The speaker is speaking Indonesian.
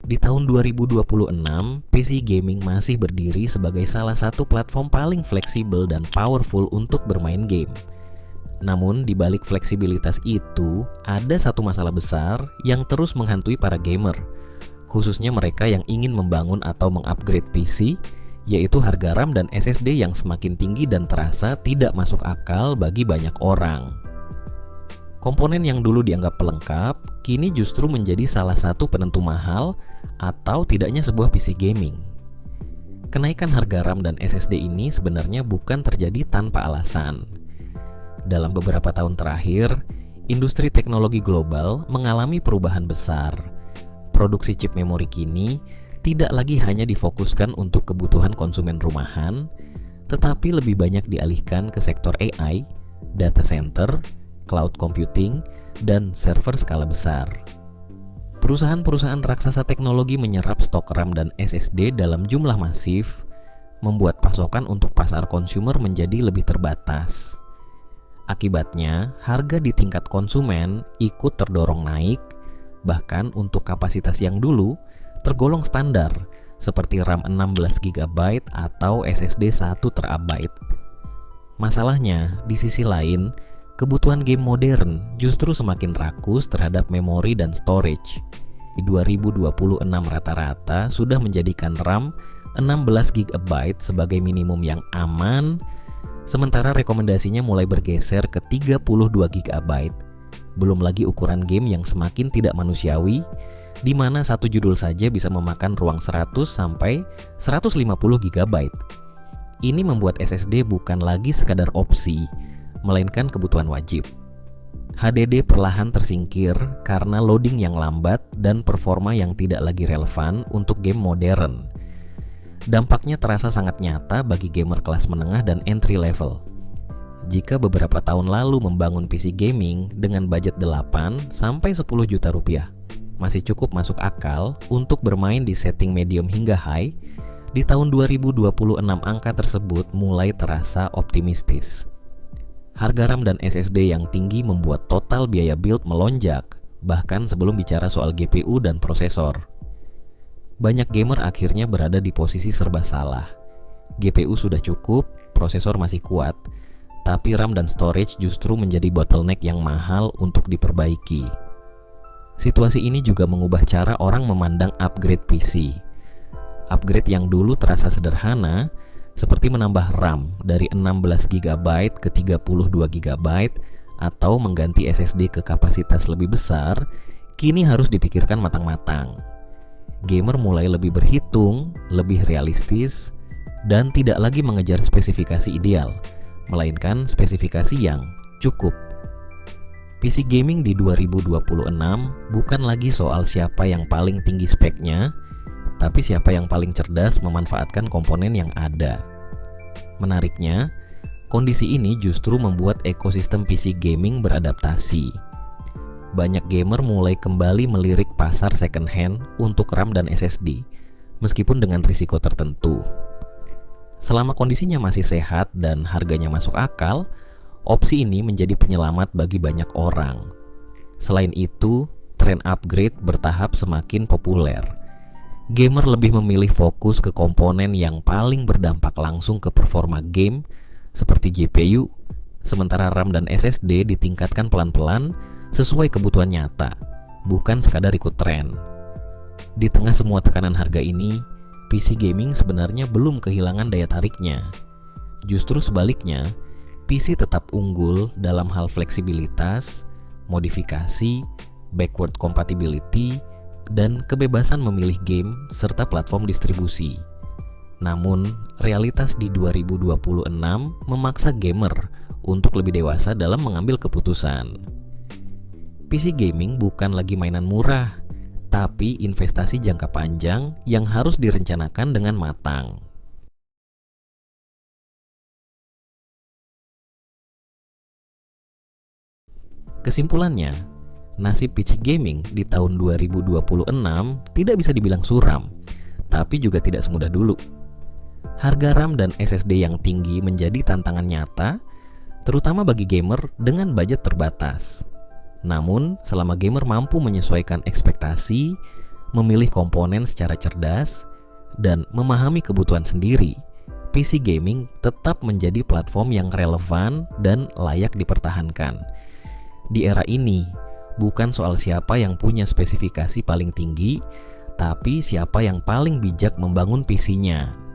Di tahun 2026, PC gaming masih berdiri sebagai salah satu platform paling fleksibel dan powerful untuk bermain game. Namun, di balik fleksibilitas itu, ada satu masalah besar yang terus menghantui para gamer, khususnya mereka yang ingin membangun atau mengupgrade PC, yaitu harga RAM dan SSD yang semakin tinggi dan terasa tidak masuk akal bagi banyak orang. Komponen yang dulu dianggap pelengkap, kini justru menjadi salah satu penentu mahal atau tidaknya sebuah PC gaming. Kenaikan harga RAM dan SSD ini sebenarnya bukan terjadi tanpa alasan. Dalam beberapa tahun terakhir, industri teknologi global mengalami perubahan besar. Produksi chip memori kini tidak lagi hanya difokuskan untuk kebutuhan konsumen rumahan, tetapi lebih banyak dialihkan ke sektor AI, data center, cloud computing, dan server skala besar. Perusahaan-perusahaan raksasa teknologi menyerap stok RAM dan SSD dalam jumlah masif, membuat pasokan untuk pasar konsumer menjadi lebih terbatas. Akibatnya, harga di tingkat konsumen ikut terdorong naik, bahkan untuk kapasitas yang dulu tergolong standar, seperti RAM 16GB atau SSD 1 TB. Masalahnya, di sisi lain, kebutuhan game modern justru semakin rakus terhadap memori dan storage. Di 2026 rata-rata sudah menjadikan RAM 16GB sebagai minimum yang aman, sementara rekomendasinya mulai bergeser ke 32GB. Belum lagi ukuran game yang semakin tidak manusiawi, di mana satu judul saja bisa memakan ruang 100 sampai 150GB. Ini membuat SSD bukan lagi sekadar opsi, melainkan kebutuhan wajib. HDD perlahan tersingkir karena loading yang lambat dan performa yang tidak lagi relevan untuk game modern. Dampaknya terasa sangat nyata bagi gamer kelas menengah dan entry level. Jika beberapa tahun lalu membangun PC gaming dengan budget 8 sampai 10 juta rupiah masih cukup masuk akal untuk bermain di setting medium hingga high, di tahun 2026 angka tersebut mulai terasa optimistis. Harga RAM dan SSD yang tinggi membuat total biaya build melonjak, bahkan sebelum bicara soal GPU dan prosesor. Banyak gamer akhirnya berada di posisi serba salah. GPU sudah cukup, prosesor masih kuat, tapi RAM dan storage justru menjadi bottleneck yang mahal untuk diperbaiki. Situasi ini juga mengubah cara orang memandang upgrade PC. Upgrade yang dulu terasa sederhana, seperti menambah RAM dari 16GB ke 32GB atau mengganti SSD ke kapasitas lebih besar, kini harus dipikirkan matang-matang. Gamer mulai lebih berhitung, lebih realistis, dan tidak lagi mengejar spesifikasi ideal, melainkan spesifikasi yang cukup. PC gaming di 2026 bukan lagi soal siapa yang paling tinggi speknya, tapi siapa yang paling cerdas memanfaatkan komponen yang ada. Menariknya, kondisi ini justru membuat ekosistem PC gaming beradaptasi. Banyak gamer mulai kembali melirik pasar second hand untuk RAM dan SSD, meskipun dengan risiko tertentu. Selama kondisinya masih sehat dan harganya masuk akal, opsi ini menjadi penyelamat bagi banyak orang. Selain itu, tren upgrade bertahap semakin populer. Gamer lebih memilih fokus ke komponen yang paling berdampak langsung ke performa game, seperti GPU, sementara RAM dan SSD ditingkatkan pelan-pelan sesuai kebutuhan nyata, bukan sekadar ikut tren. Di tengah semua tekanan harga ini, PC gaming sebenarnya belum kehilangan daya tariknya. Justru sebaliknya, PC tetap unggul dalam hal fleksibilitas, modifikasi, backward compatibility, dan kebebasan memilih game serta platform distribusi. Namun, realitas di 2026 memaksa gamer untuk lebih dewasa dalam mengambil keputusan. PC gaming bukan lagi mainan murah, tapi investasi jangka panjang yang harus direncanakan dengan matang. Kesimpulannya, nasib PC gaming di tahun 2026 tidak bisa dibilang suram, tapi juga tidak semudah dulu. Harga RAM dan SSD yang tinggi menjadi tantangan nyata, terutama bagi gamer dengan budget terbatas. Namun, selama gamer mampu menyesuaikan ekspektasi, memilih komponen secara cerdas, dan memahami kebutuhan sendiri, PC gaming tetap menjadi platform yang relevan dan layak dipertahankan. Di era ini, bukan soal siapa yang punya spesifikasi paling tinggi, tapi siapa yang paling bijak membangun PC-nya.